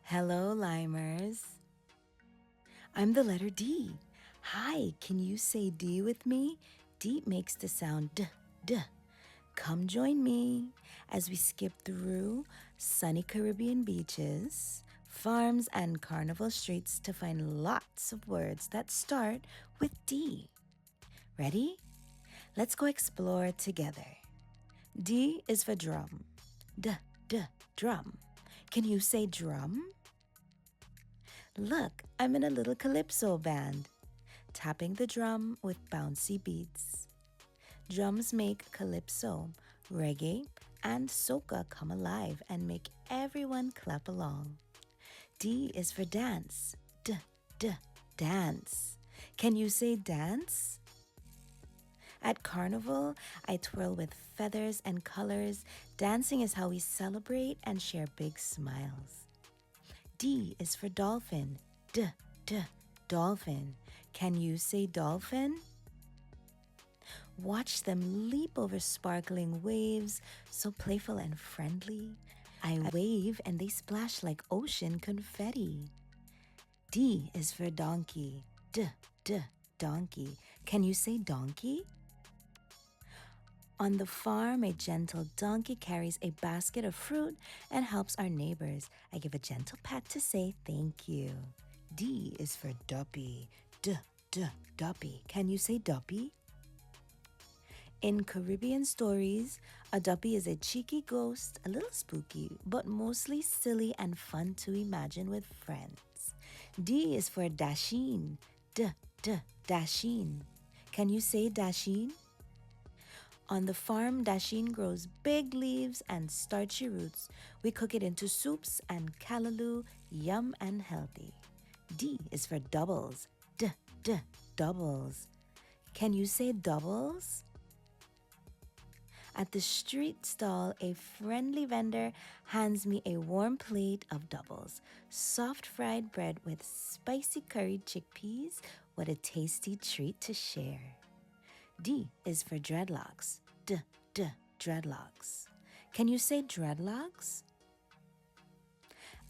Hello, Limers. I'm the letter D. Hi, can you say D with me? D makes the sound D, D. Come join me as we skip through sunny Caribbean beaches, farms, and carnival streets to find lots of words that start with D. Ready? Let's go explore together. D is for drum. D, D, drum. Can you say drum? Look, I'm in a little calypso band, tapping the drum with bouncy beats. Drums make calypso, reggae, and soca come alive and make everyone clap along. D is for dance. D, D, dance. Can you say dance? At Carnival, I twirl with feathers and colors. Dancing is how we celebrate and share big smiles. D is for dolphin. D, D, dolphin. Can you say dolphin? Watch them leap over sparkling waves, so playful and friendly. I wave and they splash like ocean confetti. D is for donkey. D, D, donkey. Can you say donkey? On the farm, a gentle donkey carries a basket of fruit and helps our neighbors. I give a gentle pat to say thank you. D is for Duppy. D, D, Duppy. Can you say Duppy? In Caribbean stories, a Duppy is a cheeky ghost, a little spooky, but mostly silly and fun to imagine with friends. D is for Dasheen. D, D, Dasheen. Can you say Dasheen? On the farm, Dasheen grows big leaves and starchy roots. We cook it into soups and callaloo, yum and healthy. D is for doubles. D, D, doubles. Can you say doubles? At the street stall, a friendly vendor hands me a warm plate of doubles. Soft fried bread with spicy curried chickpeas. What a tasty treat to share. D is for dreadlocks. D, D, dreadlocks. Can you say dreadlocks?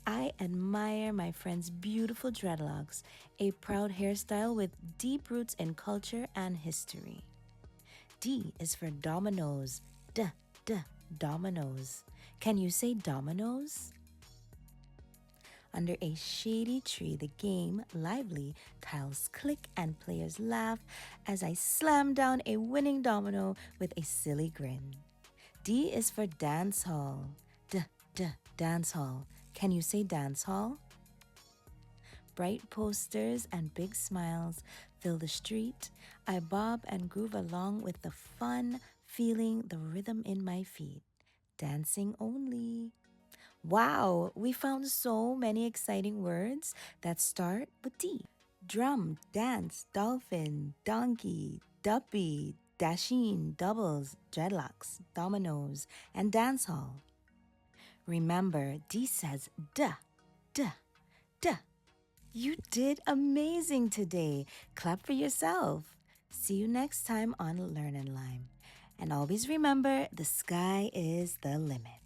I admire my friend's beautiful dreadlocks, a proud hairstyle with deep roots in culture and history. D is for dominoes. D, D, dominoes. Can you say dominoes? Under a shady tree, the game, lively, tiles click and players laugh as I slam down a winning domino with a silly grin. D is for dance hall. D, D, dance hall. Can you say dance hall? Bright posters and big smiles fill the street. I bob and groove along with the fun, feeling the rhythm in my feet. Dancing only. Wow, we found so many exciting words that start with D. Drum, dance, dolphin, donkey, duppy, Dasheen, doubles, dreadlocks, dominoes, and dance hall. Remember, D says D, D, D. You did amazing today. Clap for yourself. See you next time on LearnNLime. And always remember, the sky is the limit.